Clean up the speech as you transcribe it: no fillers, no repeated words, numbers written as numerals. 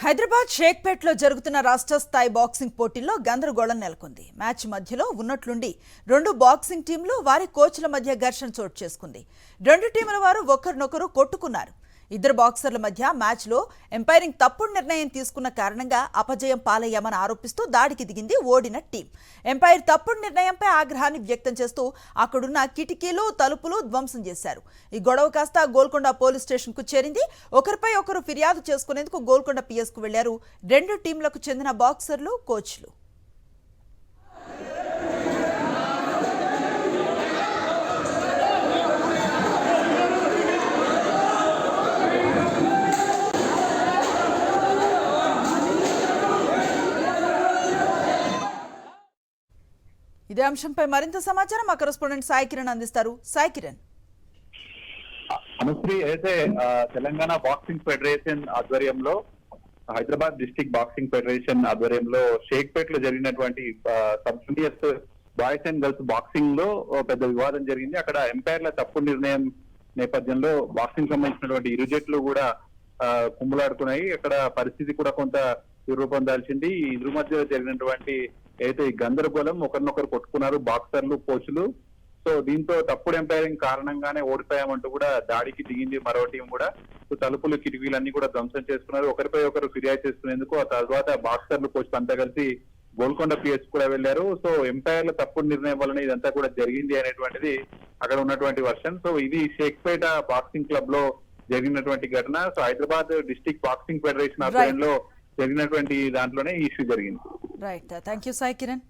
హైదరాబాద్ షేక్పేట్లో జరుగుతున్న రాష్ట్ర స్థాయి బాక్సింగ్ పోటీల్లో గందరగోళం నెలకొంది. మ్యాచ్ మధ్యలో ఉన్నట్లుండి రెండు బాక్సింగ్ టీంలు వారి కోచ్ల మధ్య ఘర్షణ చోటు చేసుకుంది. రెండు టీముల వారు ఒకరినొకరు కొట్టుకున్నారు. ఇద్దరు బాక్సర్ల మధ్య మ్యాచ్లో ఎంపైరింగ్ తప్పుడు నిర్ణయం తీసుకున్న కారణంగా అపజయం పాలయ్యామని ఆరోపిస్తూ దాడికి దిగింది ఓడిన టీం. ఎంపైర్ తప్పుడు నిర్ణయంపై ఆగ్రహాన్ని వ్యక్తం చేస్తూ అక్కడున్న కిటికీలు తలుపులు ధ్వంసం చేశారు. ఈ గొడవ కాస్త గోల్కొండ పోలీస్ స్టేషన్కు చేరింది. ఒకరిపై ఒకరు ఫిర్యాదు చేసుకునేందుకు గోల్కొండ పిఎస్కు వెళ్లారు రెండు టీంలకు చెందిన బాక్సర్లు, కోచ్లు. ఇదే అంశంపై మరింత సమాచారం మా కరెస్పాండెంట్ సాయి కిరణ్ అందిస్తారు. సాయి కిరణ్. అనుశ్రీ, అయితే తెలంగాణ బాక్సింగ్ ఫెడరేషన్ ఆధ్వర్యంలో, హైదరాబాద్ డిస్ట్రిక్ట్ బాక్సింగ్ ఫెడరేషన్ ఆధ్వర్యంలో షేక్పేట్ లో జరిగినటువంటి sub juniors boys and girls boxing లో పెద్ద వివాదం జరిగింది. అక్కడ ఎంపైర్ల తప్పు నిర్ణయం నేపథ్యంలో బాక్సింగ్ సంబంధించినటువంటి ఇరు జట్లు కూడా కుమ్ములాడుకున్నాయి. అక్కడ పరిస్థితి కూడా కొంత రూపం దాల్చింది. ఈ ఇరు మధ్య జరిగినటువంటి అయితే ఈ గందరగోళం, ఒకరినొకరు కొట్టుకున్నారు బాక్సర్లు, కోచ్లు. సో దీంతో తప్పుడు ఎంపైరింగ్ కారణంగానే ఓడిపోయామంటూ కూడా దాడికి దిగింది మరో టీం కూడా. సో తలుపులు, కిటికీలన్నీ కూడా ధ్వంసం చేసుకున్నారు. ఒకరిపై ఒకరు ఫిర్యాదు చేసుకునేందుకు ఆ తర్వాత బాక్సర్లు, కోచ్లు అంతా కలిసి గోల్కొండ పిఎస్ కూడా వెళ్లారు. సో ఎంపైర్ల తప్పుడు నిర్ణయం వలన ఇదంతా కూడా జరిగింది అనేటువంటిది అక్కడ ఉన్నటువంటి వర్షన్. సో ఇది షేక్పేట బాక్సింగ్ క్లబ్ లో జరిగినటువంటి ఘటన. So Hyderabad district boxing federation ఆధ్వర్యంలో జరిగినటువంటి దాంట్లోనే ఈ ఇష్యూ జరిగింది. Right, thank you Sai Kiran.